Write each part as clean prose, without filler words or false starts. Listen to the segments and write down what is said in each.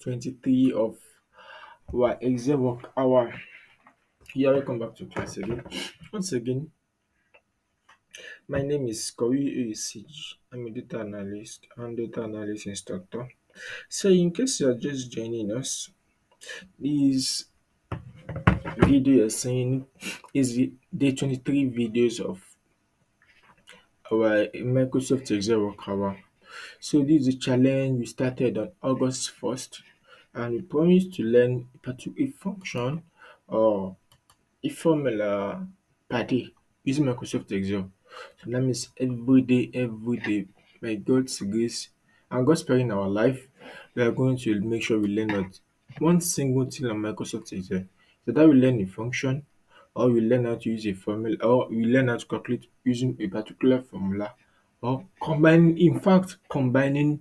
23 of our exam work hour. Yeah, welcome back to class again. Once again, my name is Kowi I'm a data analyst and data analyst instructor. So, in case you're just joining us, this video you're seeing is the day 23 videos of our Microsoft Excel work hour. So, this is a challenge we started on August 1st, and we promised to learn a particular function or a formula per day using Microsoft Excel. So that means every day, by God's grace and God's plan in our life, we are going to make sure we learn what one single thing on Microsoft Excel. So that we learn a function, or we learn how to use a formula, or we learn how to calculate using a particular formula, or combining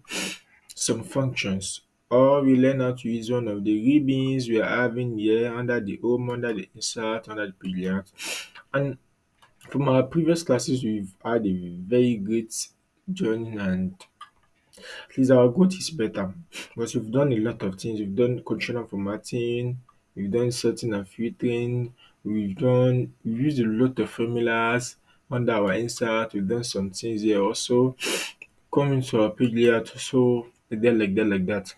some functions, or we learn how to use one of the ribbons we are having here under the home, under the insert, under the brilliant. And from our previous classes, we've had a very great journey, and at least our growth is better because we've done a lot of things. We've done conditional formatting, we've done sorting and filtering, we've used a lot of formulas under our insert, we've done some things here also. Coming to our page layout, so like that.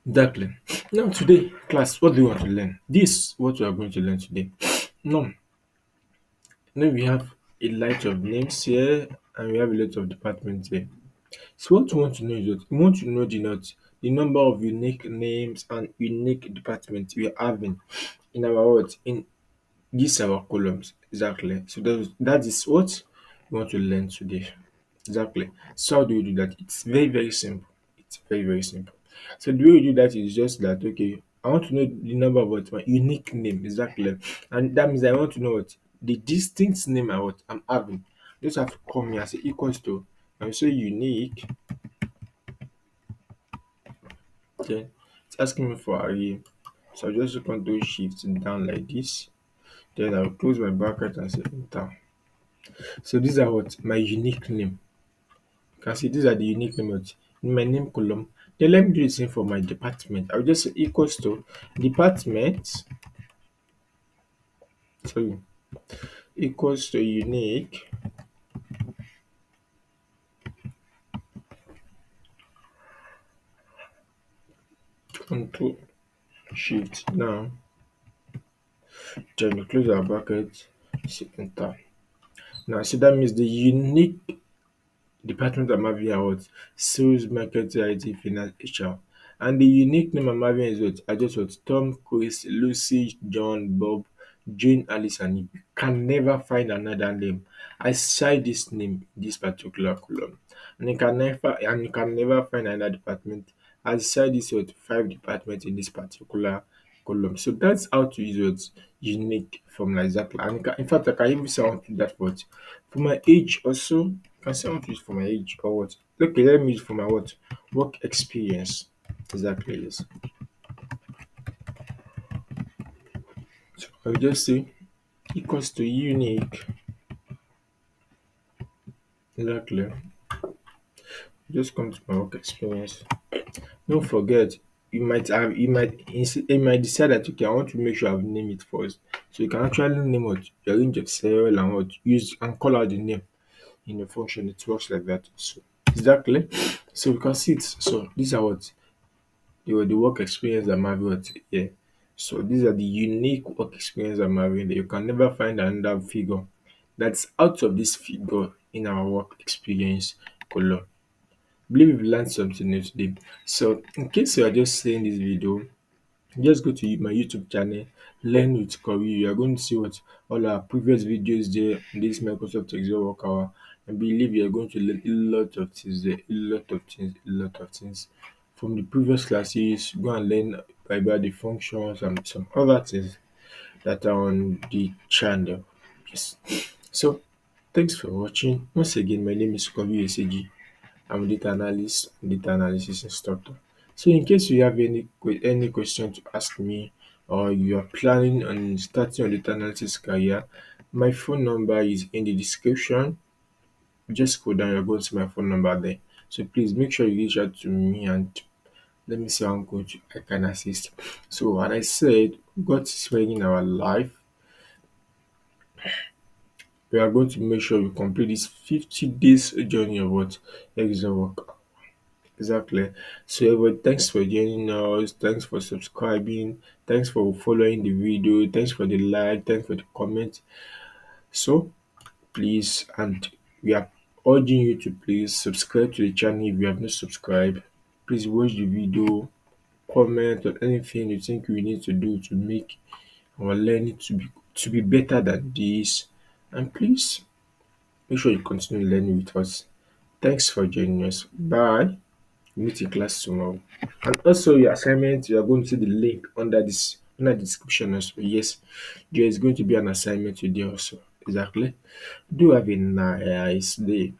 Exactly. Now today, class, what do you want to learn? This what we are going to learn today. Now, now we have a lot of names here and we have a lot of departments here. So what we want to know is what we want to know the number of unique names and unique departments we are having in our what in these our columns. Exactly. So that is what we want to learn today. Exactly. So how do you do that? It's very simple. It's very simple. So the way you do that is just that okay, I want to know the number of what my unique name exactly, and that means I want to know what the distinct name I'm having. Just have to come here and say equals to and say unique. Then it's asking me for array. So I just control shift down like this. Then I'll close my bracket and say enter. So these are what my unique name. You can see these are the unique names in my name column. Then let me do the same for my department. I'll just say equals to department, sorry, equals to unique, control shift now, then we close our bracket, say enter. Now so that means the unique department I'm having are what? Sales, marketing, IT, finance, HR. And the unique name I'm having is what? I just what? Tom, Chris, Lucy, John, Bob, Jane, Alice, and you can never find another name aside this name in this particular column. And you can never find another department aside this what? Five departments in this particular column. So that's how to use what? Unique formula exactly. And in fact, I can even say I want to do that for my age also. Can say I want to use for my age or what? Okay, let me use for my what? Work experience. Exactly, yes. So I'll just say equals to unique. Exactly. Just come to my work experience. Don't forget, you might decide that okay, I want to make sure I've named it first. So you can actually name what your range of cell and what use and call out the name in a function. It works like that. So exactly. So you can see it. So these are what the work experience I'm having here. So these are the unique work experience I'm having. You can never find another figure that's out of this figure in our work experience column. Believe you've learned something new today. So in case you are just seeing this video, just go to my YouTube channel, Learn with Kowi. You are going to see what all our previous videos there in this Microsoft Excel work hour. I believe you are going to learn a lot of things there, a lot of things. From the previous classes, go and learn about the functions and some other things that are on the channel. Yes. So thanks for watching. Once again, my name is Kowi. I'm a data analyst, data analysis instructor. So in case you have any question to ask me or you are planning on starting your data analysis career, my phone number is in the description. Just go down, you're going to see my phone number there. So please make sure you reach out to me and Let me see how good I can assist. So, as I said, God is working in our life. We are going to make sure we complete this 50 days journey of what? Excel work. Exactly. So, everybody, thanks for joining us. Thanks for subscribing. Thanks for following the video. Thanks for the like. Thanks for the comment. So, please, and we are urging you to please subscribe to the channel if you have not subscribed. Please watch the video, comment on anything you think we need to do to make our learning to be better than this. And please make sure you continue learning with us. Thanks for joining us. Bye. Meet in class tomorrow. And also your assignment, you are going to see the link under the description also. Yes, there is going to be an assignment today also. Exactly. Do have a nice day.